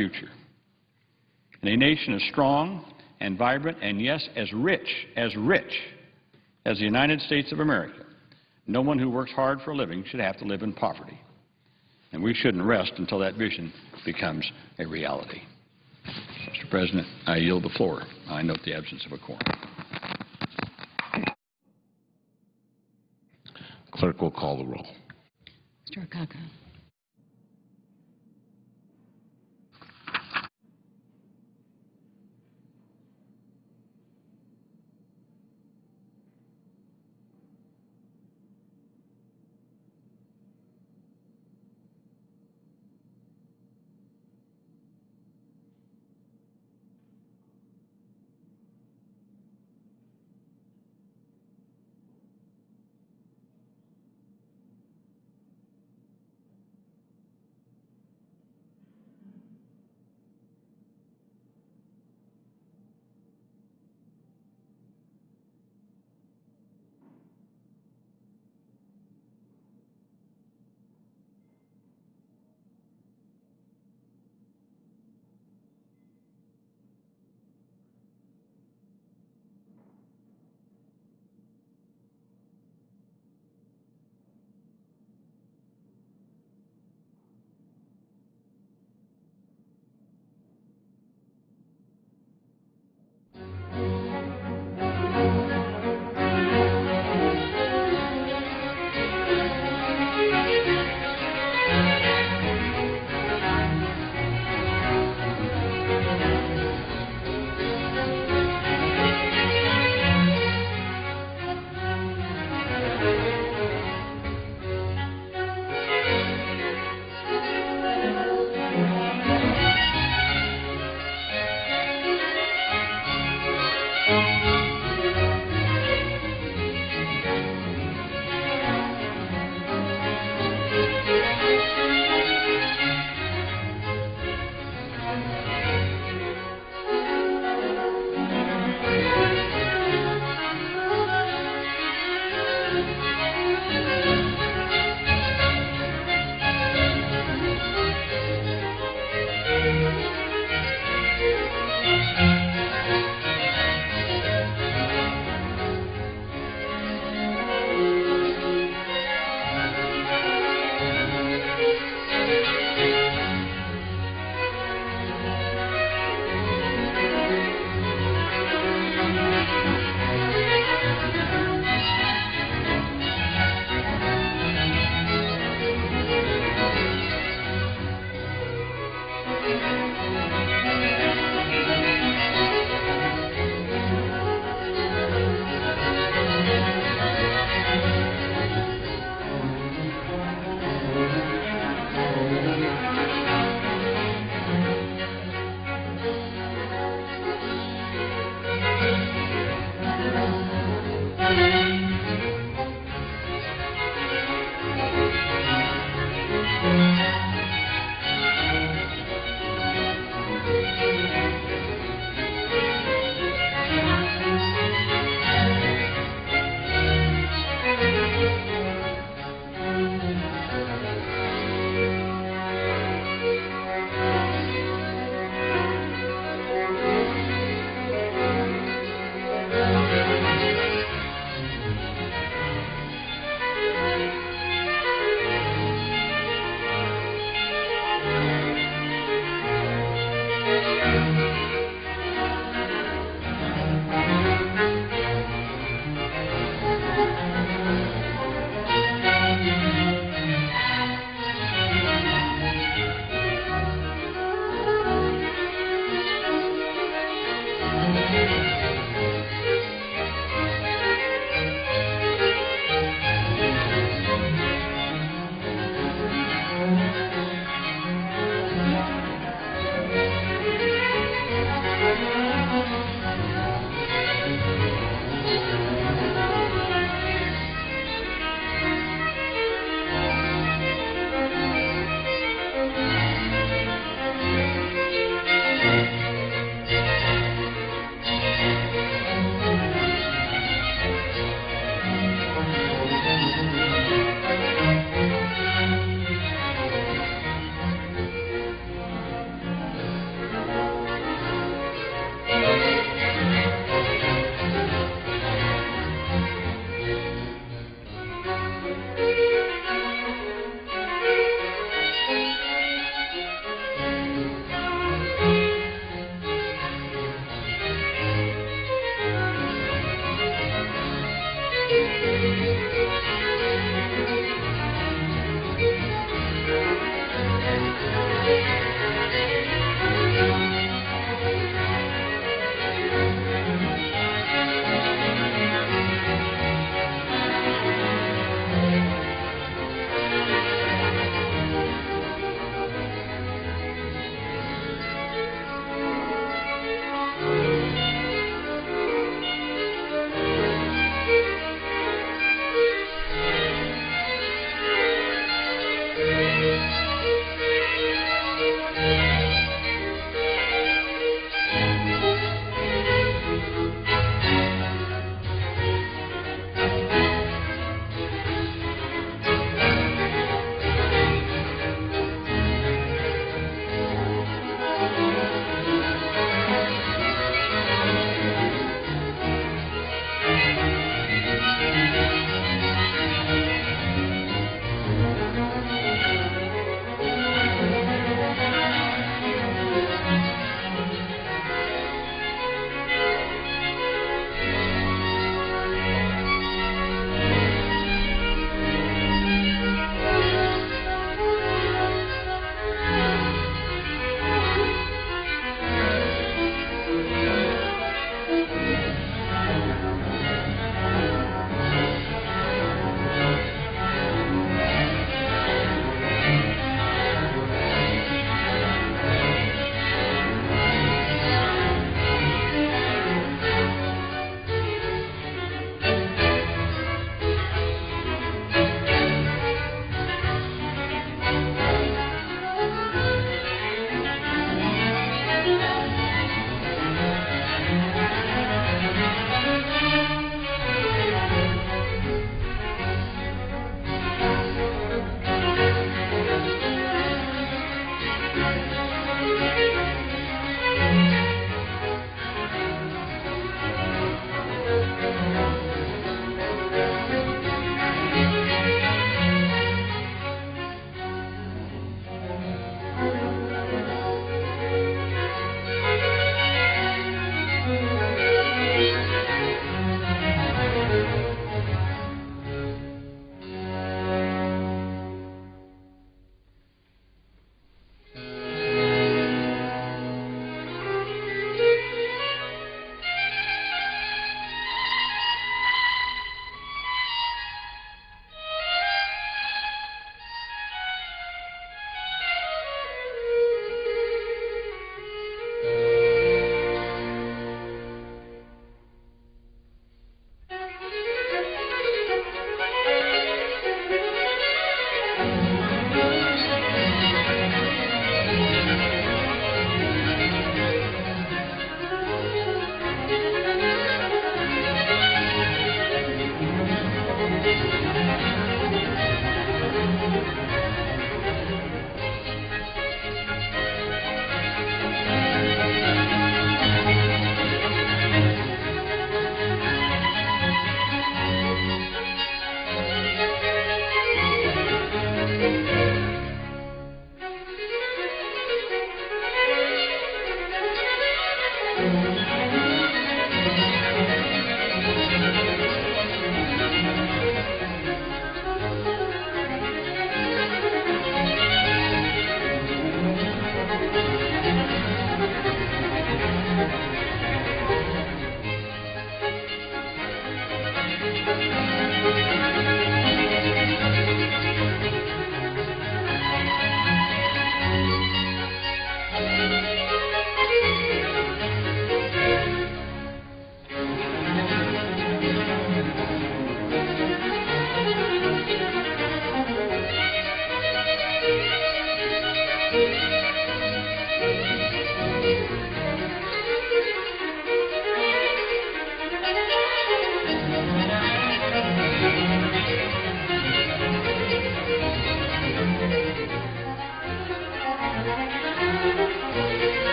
future. In a nation as strong and vibrant and, yes, as rich as the United States of America, no one who works hard for a living should have to live in poverty. And we shouldn't rest until that vision becomes a reality. Mr. President, I yield the floor. I note the absence of a quorum. Clerk will call the roll. Mr. Akaka.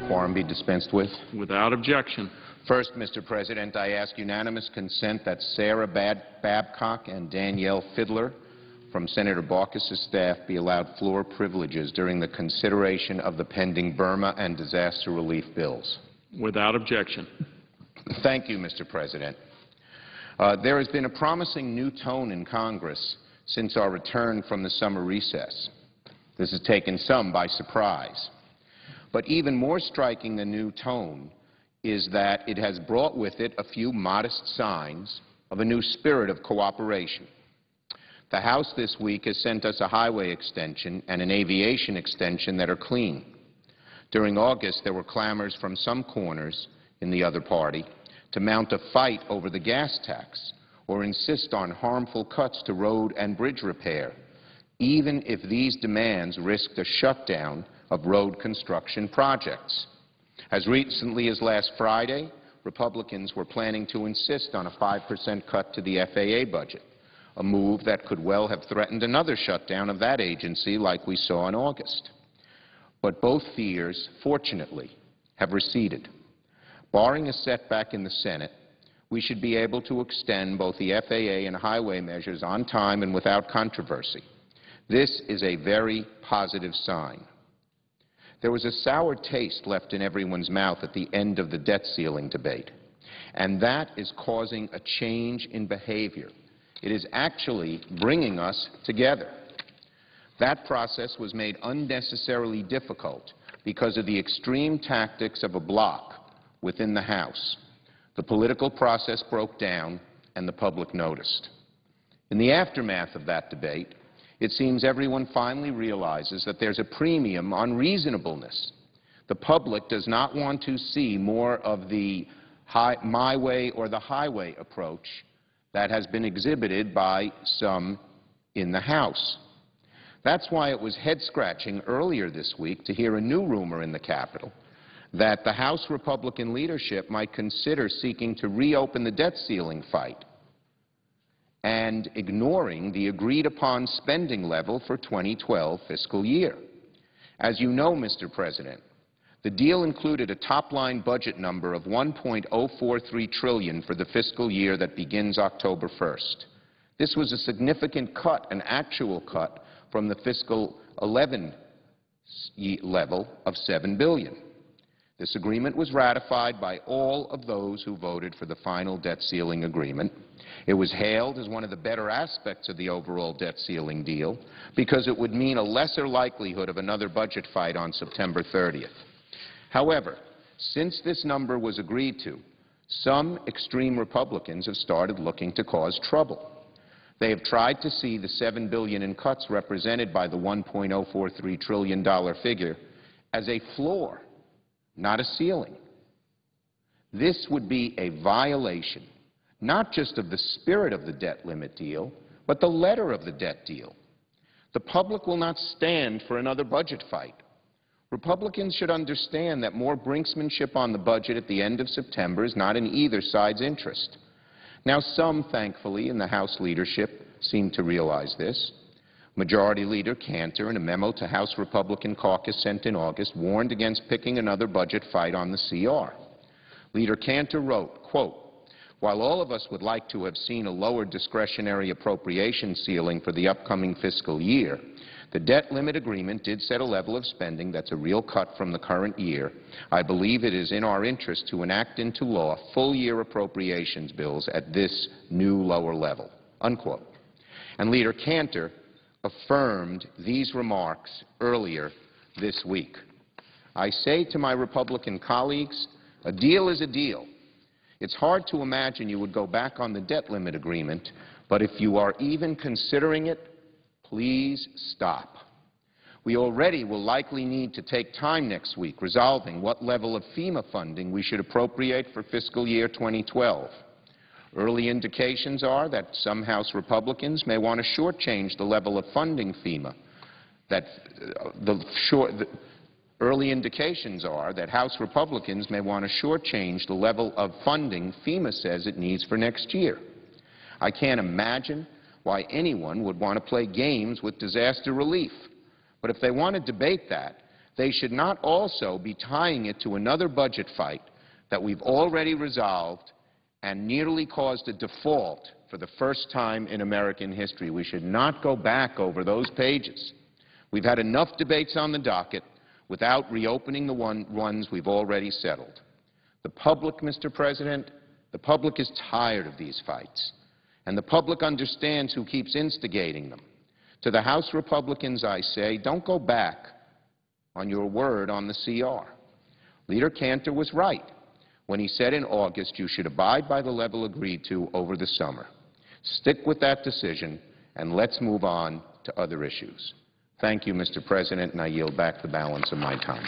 Quorum be dispensed with. Without objection. First, Mr. President, I ask unanimous consent that Sarah Babcock and Danielle Fidler from Senator Baucus' staff be allowed floor privileges during the consideration of the pending Burma and disaster relief bills. Without objection. Thank you, Mr. President. There has been a promising new tone in Congress since our return from the summer recess. This has taken some by surprise. But even more striking than new tone is that it has brought with it a few modest signs of a new spirit of cooperation. The House this week has sent us a highway extension and an aviation extension that are clean. During August, there were clamors from some corners in the other party to mount a fight over the gas tax or insist on harmful cuts to road and bridge repair, even if these demands risked a shutdown of road construction projects. As recently as last Friday, Republicans were planning to insist on a 5% cut to the FAA budget, a move that could well have threatened another shutdown of that agency like we saw in August. But both fears, fortunately, have receded. Barring a setback in the Senate, we should be able to extend both the FAA and highway measures on time and without controversy. This is a very positive sign. There was a sour taste left in everyone's mouth at the end of the debt ceiling debate, and that is causing a change in behavior. It is actually bringing us together. That process was made unnecessarily difficult because of the extreme tactics of a bloc within the House. The political process broke down, and the public noticed. In the aftermath of that debate, it seems everyone finally realizes that there's a premium on reasonableness. The public does not want to see more of the my way or the highway approach that has been exhibited by some in the House. That's why it was head-scratching earlier this week to hear a new rumor in the Capitol that the House Republican leadership might consider seeking to reopen the debt ceiling fight and ignoring the agreed-upon spending level for 2012 fiscal year. As you know, Mr. President, the deal included a top-line budget number of $1.043 trillion for the fiscal year that begins October 1st. This was a significant cut, an actual cut, from the fiscal 11 level of $7 billion. This agreement was ratified by all of those who voted for the final debt ceiling agreement. It was hailed as one of the better aspects of the overall debt ceiling deal because it would mean a lesser likelihood of another budget fight on September 30th. However, since this number was agreed to, some extreme Republicans have started looking to cause trouble. They have tried to see the $7 billion in cuts represented by the $1.043 trillion figure as a floor, not a ceiling. This would be a violation, not just of the spirit of the debt limit deal, but the letter of the debt deal. The public will not stand for another budget fight. Republicans should understand that more brinksmanship on the budget at the end of September is not in either side's interest. Now, some, thankfully, in the House leadership seem to realize this. Majority Leader Cantor, in a memo to House Republican caucus sent in August, warned against picking another budget fight on the CR. Leader Cantor wrote, quote, "While all of us would like to have seen a lower discretionary appropriation ceiling for the upcoming fiscal year, the debt limit agreement did set a level of spending that's a real cut from the current year. I believe it is in our interest to enact into law full-year appropriations bills at this new lower level," unquote. And Leader Cantor affirmed these remarks earlier this week. I say to my Republican colleagues, a deal is a deal. It's hard to imagine you would go back on the debt limit agreement, but if you are even considering it, please stop. We already will likely need to take time next week resolving what level of FEMA funding we should appropriate for fiscal year 2012. Early indications are that some House Republicans may want to shortchange the level of funding FEMA. Early indications are that House Republicans may want to shortchange the level of funding FEMA says it needs for next year. I can't imagine why anyone would want to play games with disaster relief. But if they want to debate that, they should not also be tying it to another budget fight that we've already resolved and nearly caused a default for the first time in American history. We should not go back over those pages. We've had enough debates on the docket without reopening the ones we've already settled. The public, Mr. President, the public is tired of these fights, and the public understands who keeps instigating them. To the House Republicans, I say, don't go back on your word on the CR. Leader Cantor was right when he said in August you should abide by the level agreed to over the summer. Stick with that decision, and let's move on to other issues. Thank you, Mr. President, and I yield back the balance of my time.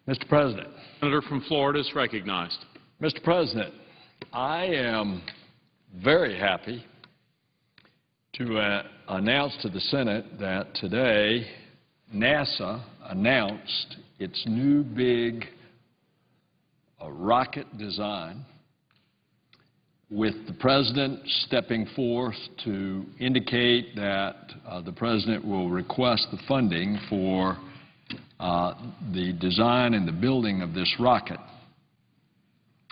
Mr. President. Senator from Florida is recognized. Mr. President, I am very happy to announce to the Senate that today NASA announced its new big rocket design, with the President stepping forth to indicate that the President will request the funding for the design and the building of this rocket.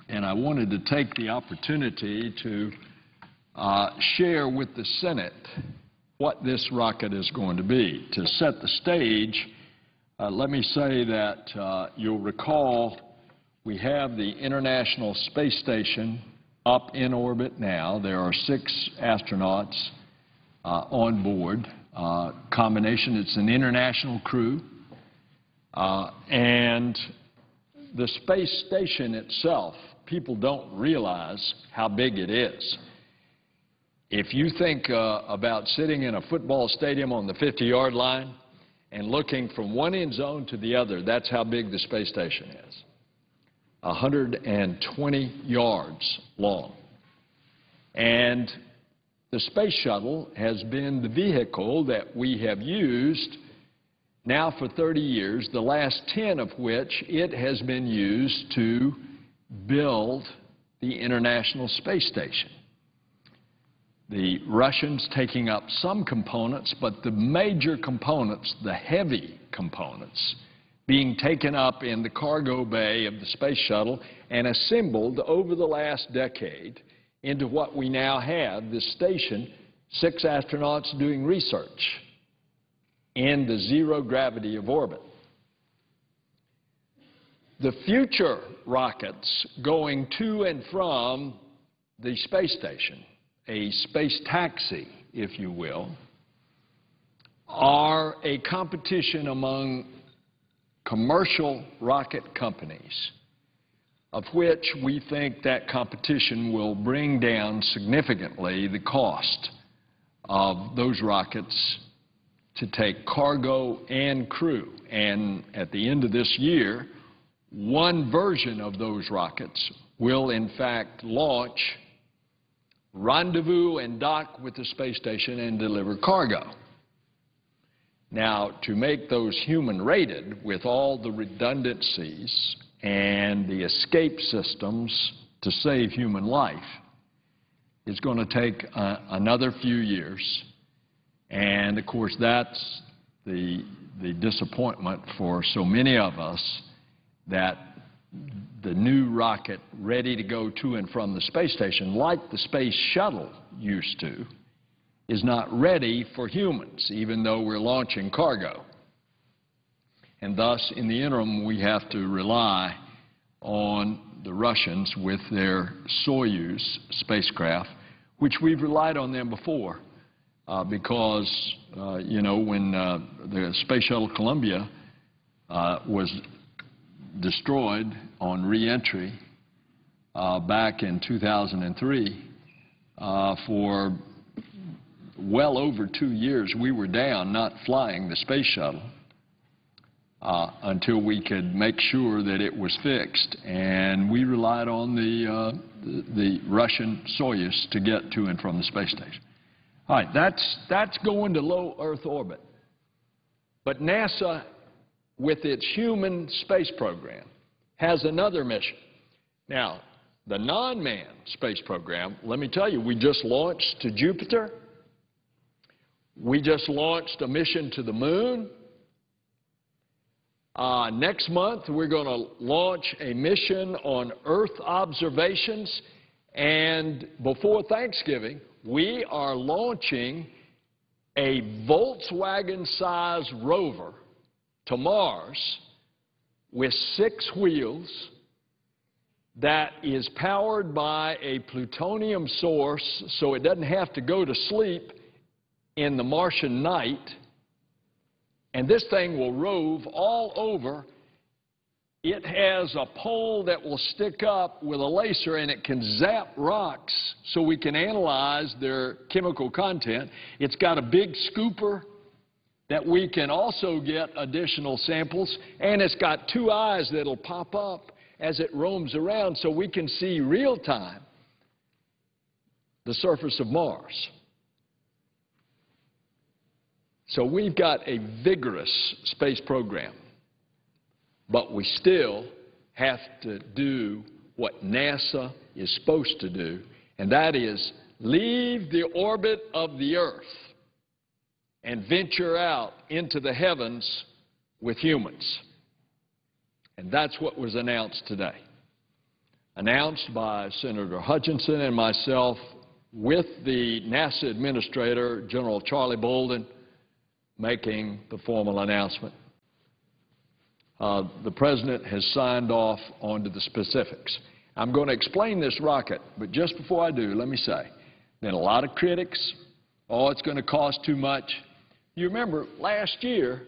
And I wanted to take the opportunity to share with the Senate what this rocket is going to be. To set the stage, let me say that you'll recall we have the International Space Station up in orbit now. There are 6 astronauts on board. Combination, it's an international crew. And the space station itself, people don't realize how big it is. If you think about sitting in a football stadium on the 50-yard line and looking from one end zone to the other, that's how big the space station is. 120 yards long. And the space shuttle has been the vehicle that we have used now for 30 years, the last 10 of which it has been used to build the International Space Station. The Russians taking up some components, but the major components, the heavy components, being taken up in the cargo bay of the space shuttle and assembled over the last decade into what we now have, this station, 6 astronauts doing research in the zero gravity of orbit. The future rockets going to and from the space station, a space taxi, if you will, are a competition among commercial rocket companies, of which we think that competition will bring down significantly the cost of those rockets to take cargo and crew. And at the end of this year, one version of those rockets will in fact launch, rendezvous and dock with the space station and deliver cargo. Now, to make those human-rated with all the redundancies and the escape systems to save human life is going to take another few years. And, of course, that's the disappointment for so many of us, that the new rocket ready to go to and from the space station, like the space shuttle used to, is not ready for humans, even though we're launching cargo. And thus, in the interim, we have to rely on the Russians with their Soyuz spacecraft, which we've relied on them before. Because, you know, when the Space Shuttle Columbia was destroyed on re-entry back in 2003, for well over 2 years we were down not flying the space shuttle until we could make sure that it was fixed. And we relied on the Russian Soyuz to get to and from the space station. All right, that's going to low Earth orbit. But NASA, with its human space program, has another mission. Now, the non-manned space program, let me tell you, we just launched to Jupiter. We just launched a mission to the moon. Next month, we're going to launch a mission on Earth observations. And before Thanksgiving, we are launching a Volkswagen-sized rover to Mars with 6 wheels that is powered by a plutonium source, so it doesn't have to go to sleep in the Martian night. And this thing will rove all over. It has a pole that will stick up with a laser, and it can zap rocks so we can analyze their chemical content. It's got a big scooper that we can also get additional samples, and it's got 2 eyes that'll pop up as it roams around so we can see real time the surface of Mars. So we've got a vigorous space program, but we still have to do what NASA is supposed to do, and that is leave the orbit of the Earth and venture out into the heavens with humans. And that's what was announced today. Announced by Senator Hutchinson and myself with the NASA Administrator, General Charlie Bolden, making the formal announcement. The President has signed off onto the specifics. I'm going to explain this rocket, but just before I do, let me say, there are a lot of critics, oh, it's going to cost too much. You remember last year,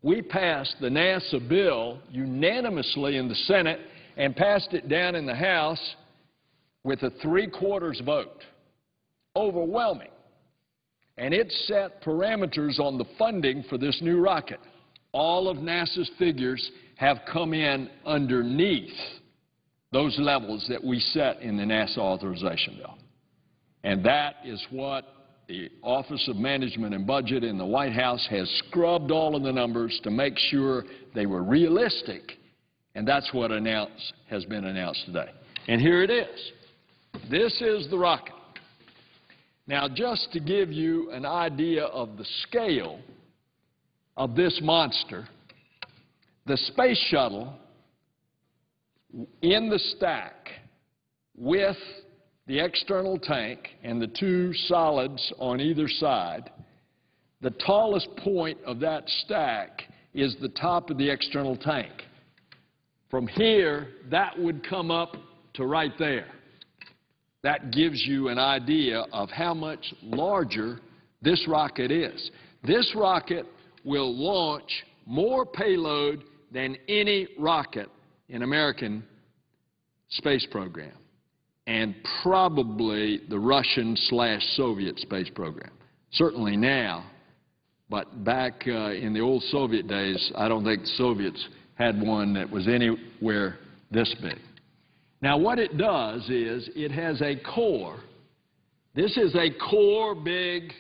we passed the NASA bill unanimously in the Senate and passed it down in the House with a 3/4 vote. Overwhelming. And it set parameters on the funding for this new rocket. All of NASA's figures have come in underneath those levels that we set in the NASA authorization bill. And that is what the Office of Management and Budget in the White House has scrubbed all of the numbers to make sure they were realistic, and that's what has been announced today. And here it is. This is the rocket. Now, just to give you an idea of the scale of this monster, the space shuttle in the stack with the external tank and the 2 solids on either side, the tallest point of that stack is the top of the external tank. From here, that would come up to right there. That gives you an idea of how much larger this rocket is. This rocket will launch more payload than any rocket in American space program, and probably the Russian/Soviet space program. Certainly now, but back in the old Soviet days, I don't think the Soviets had one that was anywhere this big. Now, what it does is it has a core. This is a core big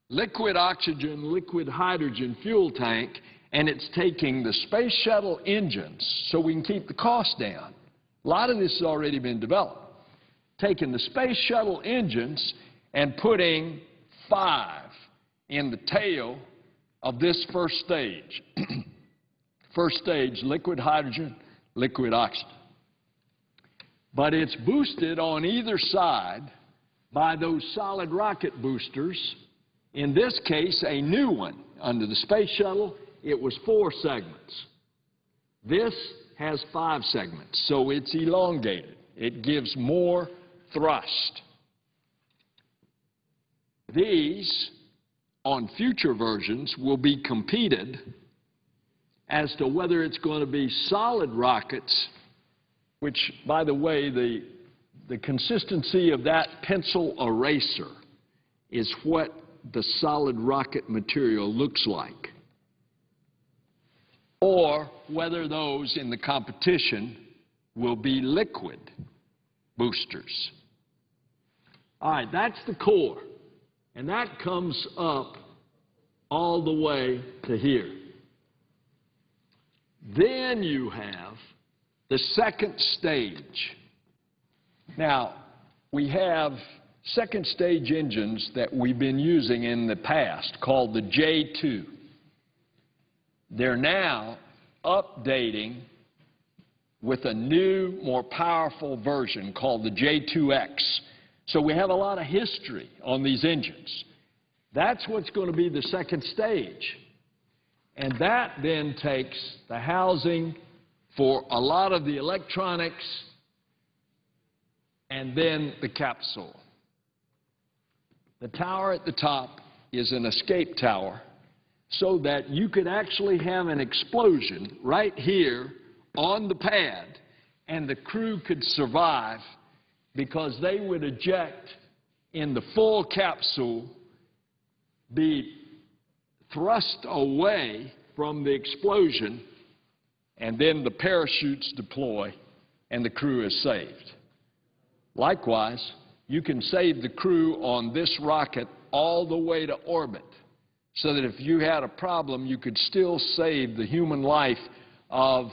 liquid oxygen, liquid hydrogen fuel tank, and it's taking the space shuttle engines so we can keep the cost down. A lot of this has already been developed. Taking the space shuttle engines and putting 5 in the tail of this first stage. First stage, liquid hydrogen, liquid oxygen. But it's boosted on either side by those solid rocket boosters. In this case, a new one. Under the space shuttle, it was 4 segments. This has 5 segments, so it's elongated. It gives more thrust. These, on future versions, will be competed as to whether it's going to be solid rockets, which, by the way, the consistency of that pencil eraser is what the solid rocket material looks like, or whether those in the competition will be liquid boosters. All right, that's the core, and that comes up all the way to here. Then you have the second stage. Now, we have second stage engines that we've been using in the past called the J2. They're now updating with a new, more powerful version called the J2X. So we have a lot of history on these engines. That's what's going to be the second stage. And that then takes the housing for a lot of the electronics and then the capsule. The tower at the top is an escape tower so that you could actually have an explosion right here on the pad and the crew could survive because they would eject in the full capsule, be thrust away from the explosion, and then the parachutes deploy and the crew is saved. Likewise, you can save the crew on this rocket all the way to orbit so that if you had a problem, you could still save the human life of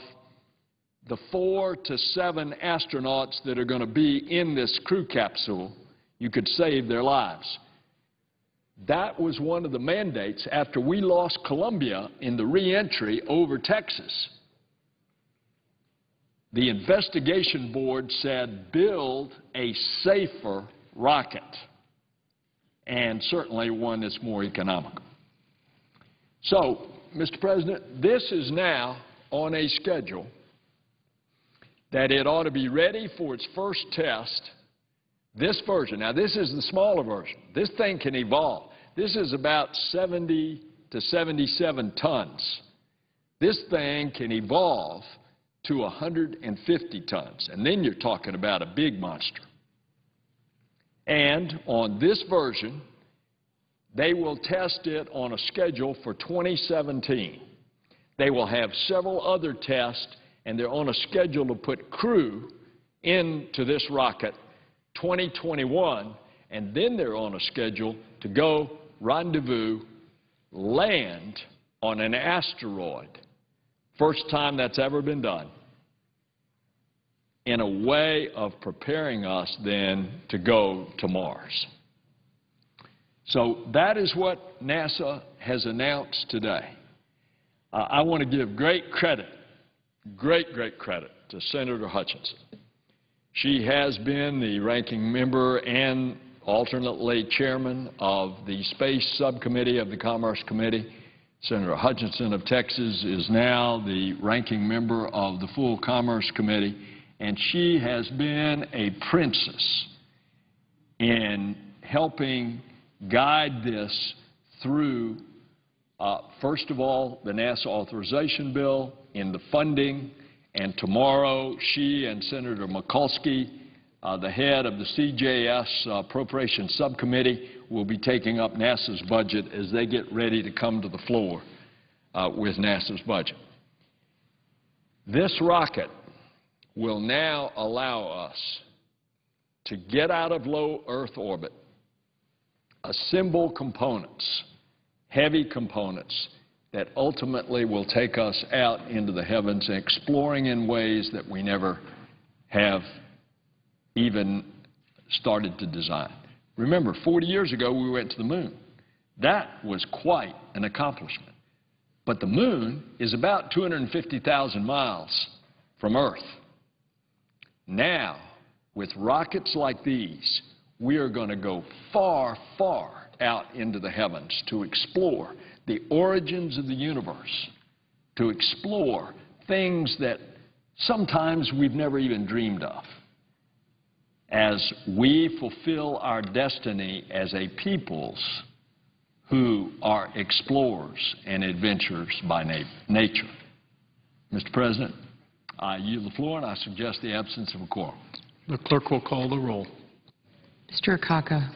the 4 to 7 astronauts that are going to be in this crew capsule. You could save their lives. That was one of the mandates after we lost Columbia in the reentry over Texas. The investigation board said, build a safer rocket, and certainly one that's more economical. So, Mr. President, this is now on a schedule that it ought to be ready for its first test. This version, now this is the smaller version. This thing can evolve. This is about 70 to 77 tons. This thing can evolve to 150 tons, and then you're talking about a big monster. And on this version, they will test it on a schedule for 2017. They will have several other tests, and they're on a schedule to put crew into this rocket 2021, and then they're on a schedule to go rendezvous, land on an asteroid. First time that's ever been done, in a way of preparing us then to go to Mars. So that is what NASA has announced today. I want to give great credit, great credit to Senator Hutchinson. She has been the ranking member and alternately chairman of the Space Subcommittee of the Commerce Committee. Senator Hutchinson of Texas is now the ranking member of the full Commerce Committee, and she has been a princess in helping guide this through, first of all, the NASA authorization bill, in the funding, and tomorrow she and Senator Mikulski, the head of the CJS Appropriations Subcommittee, will be taking up NASA's budget as they get ready to come to the floor with NASA's budget. This rocket will now allow us to get out of low Earth orbit, assemble components, heavy components, that ultimately will take us out into the heavens and exploring in ways that we never have even started to design. Remember, 40 years ago we went to the moon. That was quite an accomplishment. But the moon is about 250,000 miles from Earth. Now, with rockets like these, we are going to go far, far out into the heavens to explore the origins of the universe, to explore things that sometimes we've never even dreamed of, as we fulfill our destiny as a peoples who are explorers and adventurers by nature. Mr. President, I yield the floor, and I suggest the absence of a quorum. The clerk will call the roll. Mr. Akaka.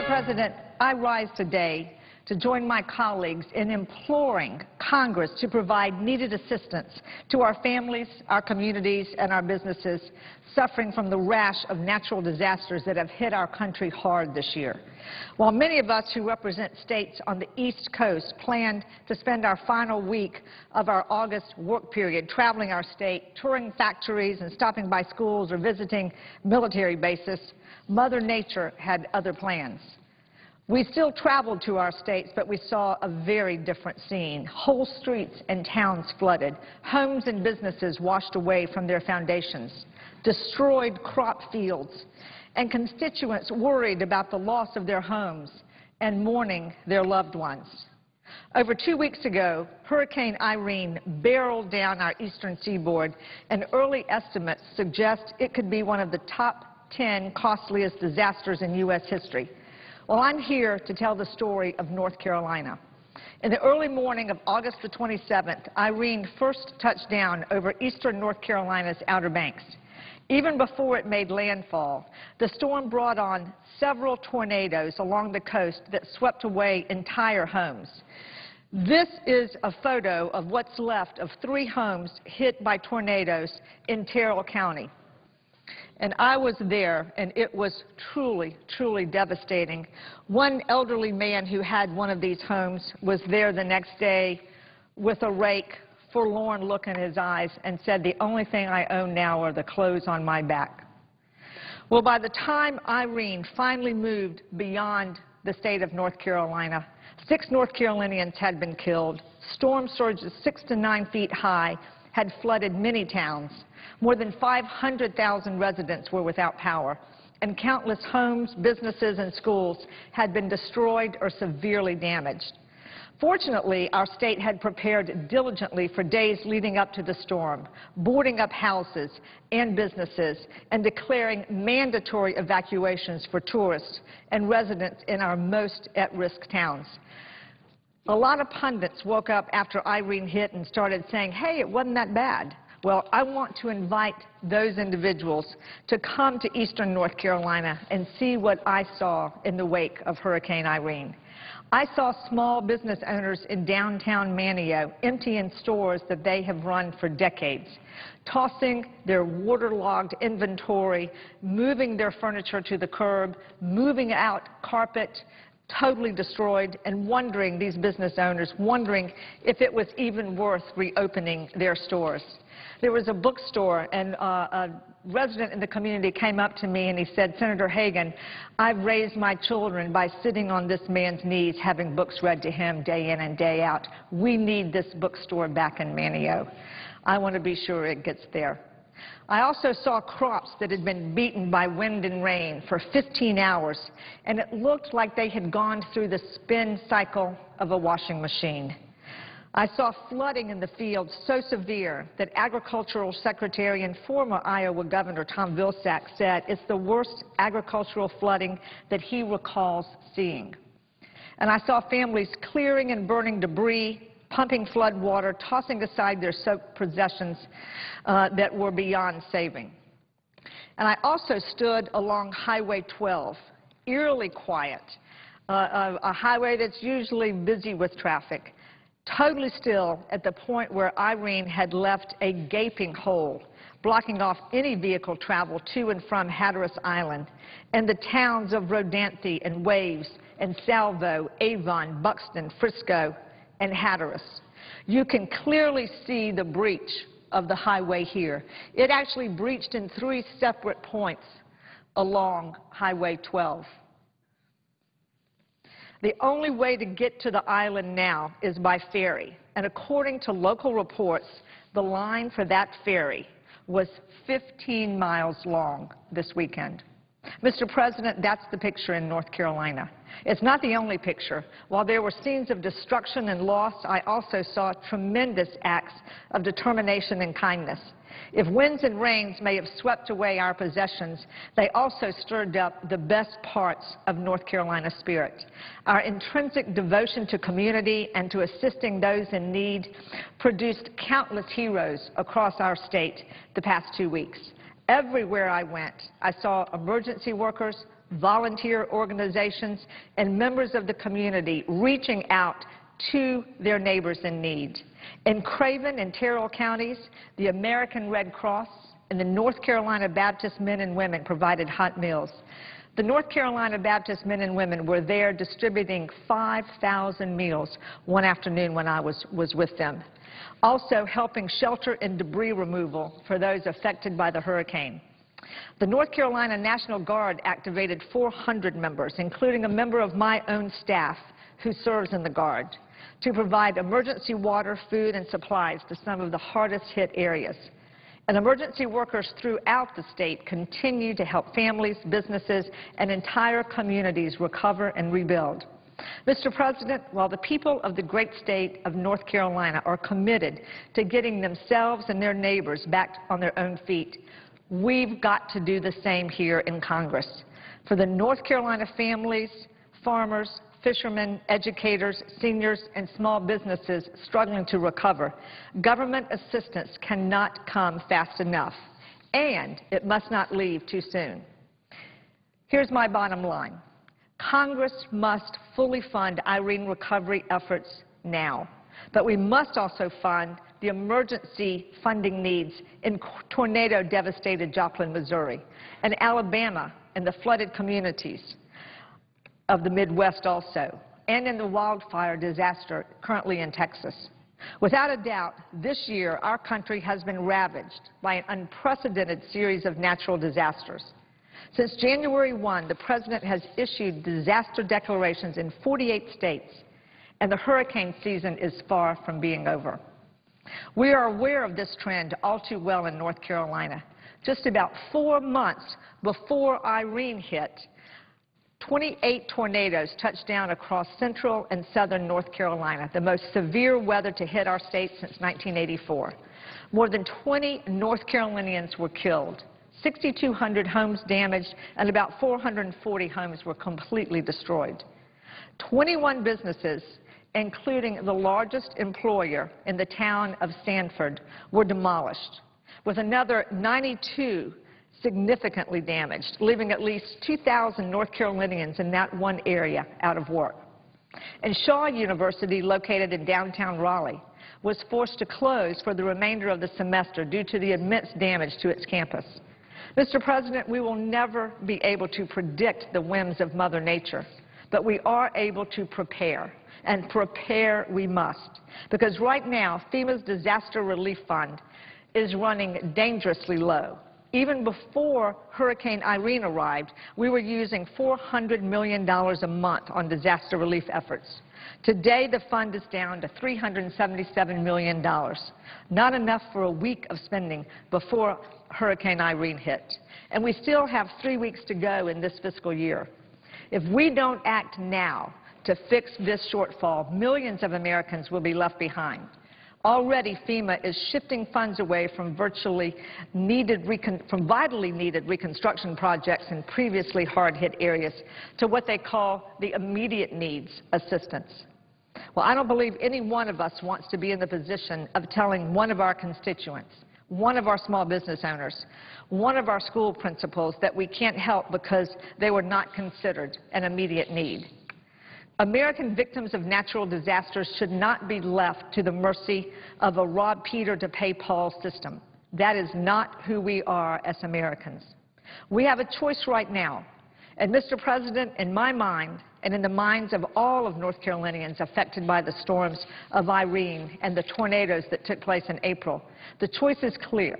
President, I rise today to join my colleagues in imploring Congress to provide needed assistance to our families, our communities, and our businesses suffering from the rash of natural disasters that have hit our country hard this year. While many of us who represent states on the East Coast planned to spend our final week of our August work period traveling our state, touring factories and stopping by schools or visiting military bases, Mother Nature had other plans. We still traveled to our states, but we saw a very different scene. Whole streets and towns flooded, homes and businesses washed away from their foundations, destroyed crop fields, and constituents worried about the loss of their homes and mourning their loved ones. Over 2 weeks ago, Hurricane Irene barreled down our eastern seaboard, and early estimates suggest it could be one of the top 10 costliest disasters in U.S. history. Well, I'm here to tell the story of North Carolina. In the early morning of August the 27th, Irene first touched down over eastern North Carolina's Outer Banks. Even before it made landfall, the storm brought on several tornadoes along the coast that swept away entire homes. This is a photo of what's left of 3 homes hit by tornadoes in Terrell County. And I was there, and it was truly, truly devastating. One elderly man who had one of these homes was there the next day with a rake, forlorn look in his eyes, and said, "The only thing I own now are the clothes on my back." Well, by the time Irene finally moved beyond the state of North Carolina, 6 North Carolinians had been killed. Storm surges 6 to 9 feet high had flooded many towns. More than 500,000 residents were without power, and countless homes, businesses, and schools had been destroyed or severely damaged. Fortunately, our state had prepared diligently for days leading up to the storm, boarding up houses and businesses and declaring mandatory evacuations for tourists and residents in our most at-risk towns. A lot of pundits woke up after Irene hit and started saying, "Hey, it wasn't that bad." Well, I want to invite those individuals to come to eastern North Carolina and see what I saw in the wake of Hurricane Irene. I saw small business owners in downtown Manteo emptying stores that they have run for decades, tossing their waterlogged inventory, moving their furniture to the curb, moving out carpet, totally destroyed, and wondering, these business owners, wondering if it was even worth reopening their stores. There was a bookstore, and a resident in the community came up to me and he said, "Senator Hagan, I've raised my children by sitting on this man's knees having books read to him day in and day out. We need this bookstore back in Manteo." I want to be sure it gets there. I also saw crops that had been beaten by wind and rain for 15 hours, and it looked like they had gone through the spin cycle of a washing machine. I saw flooding in the fields so severe that Agricultural Secretary and former Iowa Governor Tom Vilsack said it's the worst agricultural flooding that he recalls seeing. And I saw families clearing and burning debris, pumping flood water, tossing aside their soaked possessions that were beyond saving. And I also stood along Highway 12, eerily quiet, a highway that's usually busy with traffic, totally still at the point where Irene had left a gaping hole, blocking off any vehicle travel to and from Hatteras Island, and the towns of Rodanthe and Waves and Salvo, Avon, Buxton, Frisco, and Hatteras. You can clearly see the breach of the highway here. It actually breached in 3 separate points along Highway 12. The only way to get to the island now is by ferry, and according to local reports, the line for that ferry was 15 miles long this weekend. Mr. President, that's the picture in North Carolina. It's not the only picture. While there were scenes of destruction and loss, I also saw tremendous acts of determination and kindness. If winds and rains may have swept away our possessions, they also stirred up the best parts of North Carolina's spirit. Our intrinsic devotion to community and to assisting those in need produced countless heroes across our state the past 2 weeks. Everywhere I went, I saw emergency workers, volunteer organizations, and members of the community reaching out to their neighbors in need. In Craven and Terrell counties, the American Red Cross and the North Carolina Baptist men and women provided hot meals. The North Carolina Baptist men and women were there distributing 5,000 meals one afternoon when I was with them, also helping shelter and debris removal for those affected by the hurricane. The North Carolina National Guard activated 400 members, including a member of my own staff who serves in the Guard, to provide emergency water, food, and supplies to some of the hardest hit areas. And emergency workers throughout the state continue to help families, businesses, and entire communities recover and rebuild. Mr. President, while the people of the great state of North Carolina are committed to getting themselves and their neighbors back on their own feet, we've got to do the same here in Congress. For the North Carolina families, farmers, fishermen, educators, seniors, and small businesses struggling to recover, government assistance cannot come fast enough. and it must not leave too soon. Here's my bottom line. Congress must fully fund Irene recovery efforts now, but we must also fund the emergency funding needs in tornado-devastated Joplin, Missouri, and Alabama and the flooded communities of the Midwest also, and in the wildfire disaster currently in Texas. Without a doubt, this year our country has been ravaged by an unprecedented series of natural disasters. Since January 1, the President has issued disaster declarations in 48 states, and the hurricane season is far from being over. We are aware of this trend all too well in North Carolina. Just about 4 months before Irene hit, 28 tornadoes touched down across central and southern North Carolina, the most severe weather to hit our state since 1984. More than 20 North Carolinians were killed, 6,200 homes damaged, and about 440 homes were completely destroyed. 21 businesses, including the largest employer in the town of Sanford, were demolished, with another 92 significantly damaged, leaving at least 2,000 North Carolinians in that one area out of work. And Shaw University, located in downtown Raleigh, was forced to close for the remainder of the semester due to the immense damage to its campus. Mr. President, we will never be able to predict the whims of Mother Nature, but we are able to prepare, and prepare we must, because right now FEMA's Disaster Relief Fund is running dangerously low. Even before Hurricane Irene arrived, we were using $400 million a month on disaster relief efforts. Today, the fund is down to $377 million, not enough for a week of spending before Hurricane Irene hit. And we still have 3 weeks to go in this fiscal year. If we don't act now to fix this shortfall, millions of Americans will be left behind. Already, FEMA is shifting funds away from vitally needed reconstruction projects in previously hard-hit areas to what they call the immediate needs assistance. Well, I don't believe any one of us wants to be in the position of telling one of our constituents, one of our small business owners, one of our school principals that we can't help because they were not considered an immediate need. American victims of natural disasters should not be left to the mercy of a rob Peter to pay Paul system. That is not who we are as Americans. We have a choice right now. And, Mr. President, in my mind, and in the minds of all of North Carolinians affected by the storms of Irene and the tornadoes that took place in April, the choice is clear.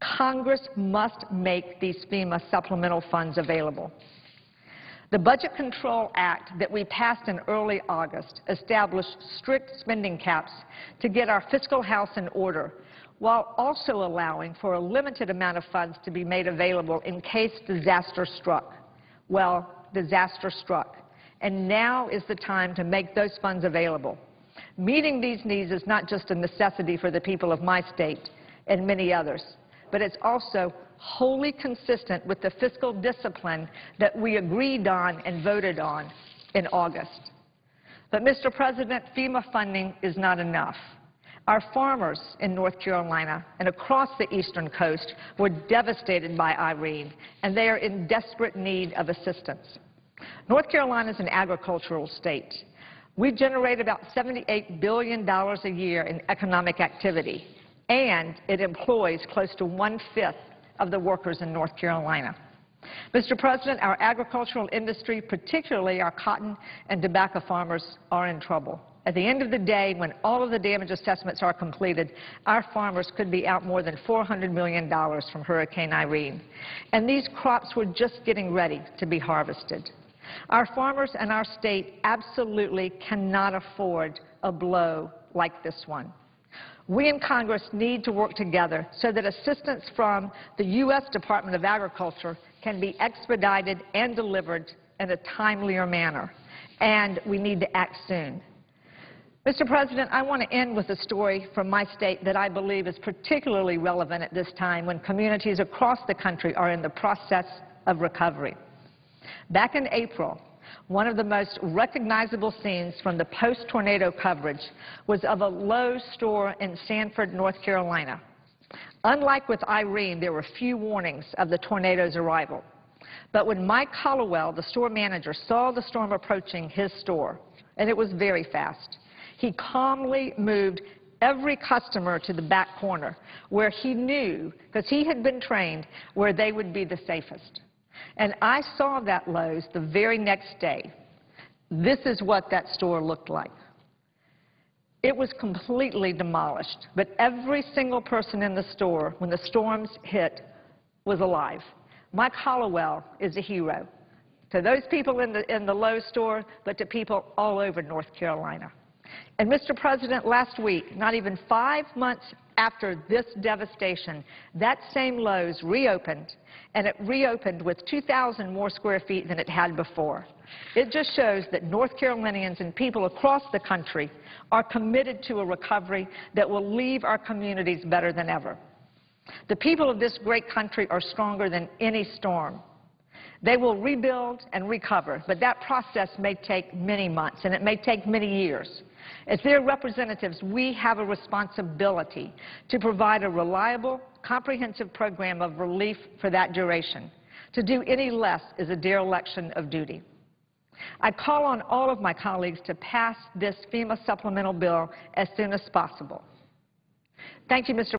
Congress must make these FEMA supplemental funds available. The Budget Control Act that we passed in early August established strict spending caps to get our fiscal house in order, while also allowing for a limited amount of funds to be made available in case disaster struck. Well, disaster struck, and now is the time to make those funds available. Meeting these needs is not just a necessity for the people of my state and many others, but it's also wholly consistent with the fiscal discipline that we agreed on and voted on in August. But, Mr. President, FEMA funding is not enough. Our farmers in North Carolina and across the eastern coast were devastated by Irene, and they are in desperate need of assistance. North Carolina is an agricultural state. We generate about $78 billion a year in economic activity, and it employs close to 1/5 of the workers in North Carolina. Mr. President, our agricultural industry, particularly our cotton and tobacco farmers, are in trouble. At the end of the day, when all of the damage assessments are completed, our farmers could be out more than $400 million from Hurricane Irene. And these crops were just getting ready to be harvested. Our farmers and our state absolutely cannot afford a blow like this one. We in Congress need to work together so that assistance from the U.S. Department of Agriculture can be expedited and delivered in a timelier manner. And we need to act soon. Mr. President, I want to end with a story from my state that I believe is particularly relevant at this time when communities across the country are in the process of recovery. Back in April, one of the most recognizable scenes from the post-tornado coverage was of a Lowe's store in Sanford, North Carolina. Unlike with Irene, there were few warnings of the tornado's arrival. But when Mike Hollowell, the store manager, saw the storm approaching his store, and it was very fast, he calmly moved every customer to the back corner where he knew, because he had been trained, where they would be the safest. And I saw that Lowe's the very next day. This is what that store looked like. It was completely demolished, but every single person in the store, when the storms hit, was alive. Mike Hollowell is a hero to those people in the Lowe's store, but to people all over North Carolina. And, Mr. President, last week, not even 5 months after this devastation, that same Lowe's reopened, and it reopened with 2,000 more square feet than it had before. It just shows that North Carolinians and people across the country are committed to a recovery that will leave our communities better than ever. The people of this great country are stronger than any storm. They will rebuild and recover, but that process may take many months, and it may take many years. As their representatives, we have a responsibility to provide a reliable, comprehensive program of relief for that duration. To do any less is a dereliction of duty. I call on all of my colleagues to pass this FEMA supplemental bill as soon as possible. Thank you, Mr.